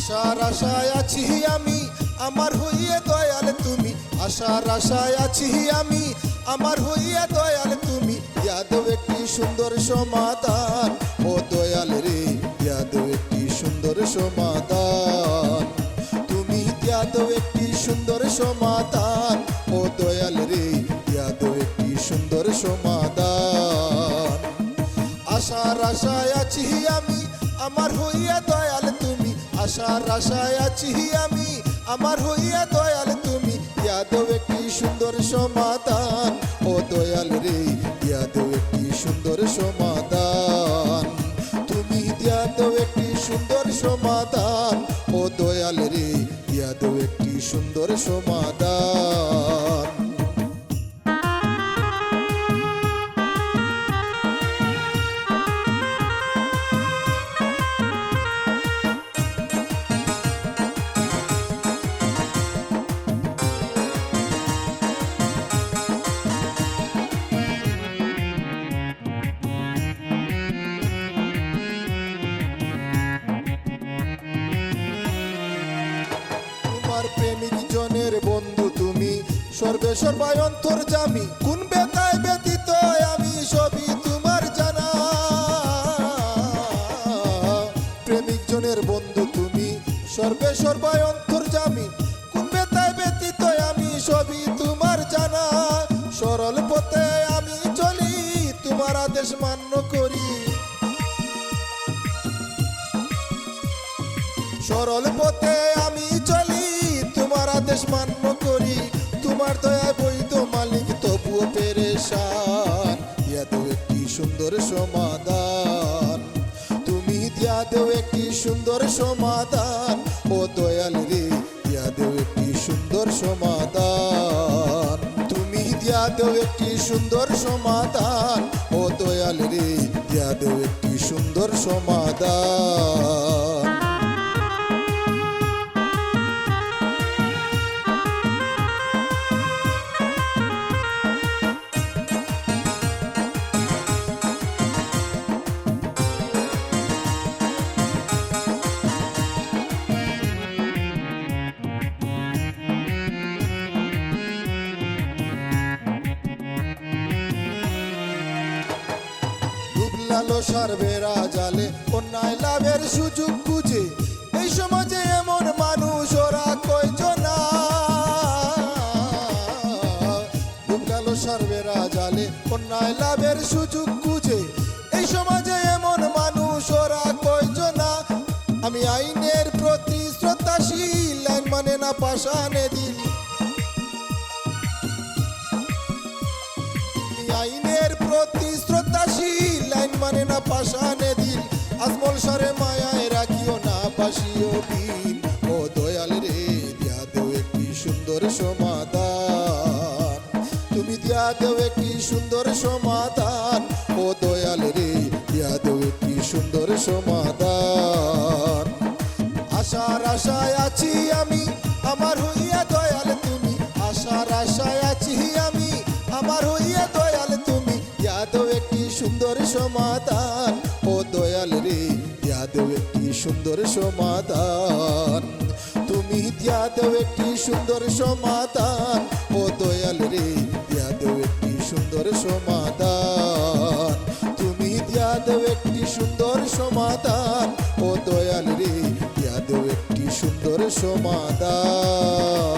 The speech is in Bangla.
আশার আশায় আছি আমি, আমার হইয়ে দয়াল তুমি। আশার আশায় আছি আমি, আমার হইয়ে দয়াল তুমি। দিয়া দাও একটি সুন্দর সমাধান, ও দয়াল রে দিয়া দাও একটি সুন্দর সমাধান। তুমি দিয়া দাও একটি সুন্দর সমাধান, ও দয়াল রে দিয়া দাও একটি সুন্দর সমাধান। আশার আশায় আছি আমি, আমার হইয়া দয়াল তুমি। আশার আশায় আছি আমি, আমার হইয়া দয়াল তুমি। দিয়া দাও একটি সুন্দর সমাধান, ও দয়াল রে দিয়া দাও একটি সুন্দর সমাধান। তুমি দিয়া দাও একটি সুন্দর সমাধান, ও দয়াল রে দিয়া দাও একটি সুন্দর সমাধান। প্রেমিক জনের বন্ধু তুমি, সর্বে সর্বায় অন্তর্যামী। কোন বেতায় ব্যতীত আমি সবই তোমার জানা। প্রেমিক জনের বন্ধু তুমি, সর্বে সর্বায় অন্তর্যামী। কোন বেতায় ব্যতীত আমি সবই তোমার জানা। সরল পথে আমি চলি, তোমার আদেশ মান্য করি। সরল পথে আমি চলি, তোমার আদেশ মান্য করি। তোমার দয়া বৈধ মালিক তবুও পেরেশান। দিয়া দাও একটি সুন্দর সমাধান, তুমি দিয়া দাও একটি সুন্দর সমাধান, ও দয়াল রে দিয়া দাও একটি সুন্দর সমাধান। তুমি দিয়া দাও একটি সুন্দর সমাধান, ও দয়াল রে দিয়া দাও একটি সুন্দর সমাধান। লালসার বেড়া জালে অন্যায় লাভের সুযোগ খুঁজে। এই সমাজে এমন মানুষ ওরা কয়জনা। লালসার বেড়া জালে অন্যায় লাভের সুযোগ খুঁজে। এই সমাজে এমন মানুষ ওরা কয়জনা। আমি আইনের প্রতি শ্রদ্ধাশীল, আইন মানে না পাষাণে দিল। আইনের প্রতি শ্রদ্ধাশীল, আইন মানে না পাষাণে দিল। আজমল সারে মায়ায় রাখিও না বাসিও বিন, ও দয়াল রে দিয়া দেও একটি সুন্দর সমাধান। তুমি দিয়া দেও একটি সুন্দর সমাধান, ও দয়াল রে দিয়া দেও একটি সুন্দর সমাধান। আশার আশায় আছি আমি, আমার হইয়া দয়াল তুমি। আশার আশায় আছি আমি, আমার হইয়া দয়াল তুমি। দিয়া দেও একটি সুন্দর সমাধান, ও দয়াল রে দিয়া দেও একটি সুন্দর সমাধান। তুমি দিয়া দেও একটি সুন্দর সমাধান, ও দয়াল রে দিয়া দেও একটি সুন্দর সমাধান। তুমি দিয়া দেও একটি সুন্দর সমাধান, ও দয়াল রে দিয়া দেও একটি সুন্দর সমাধান।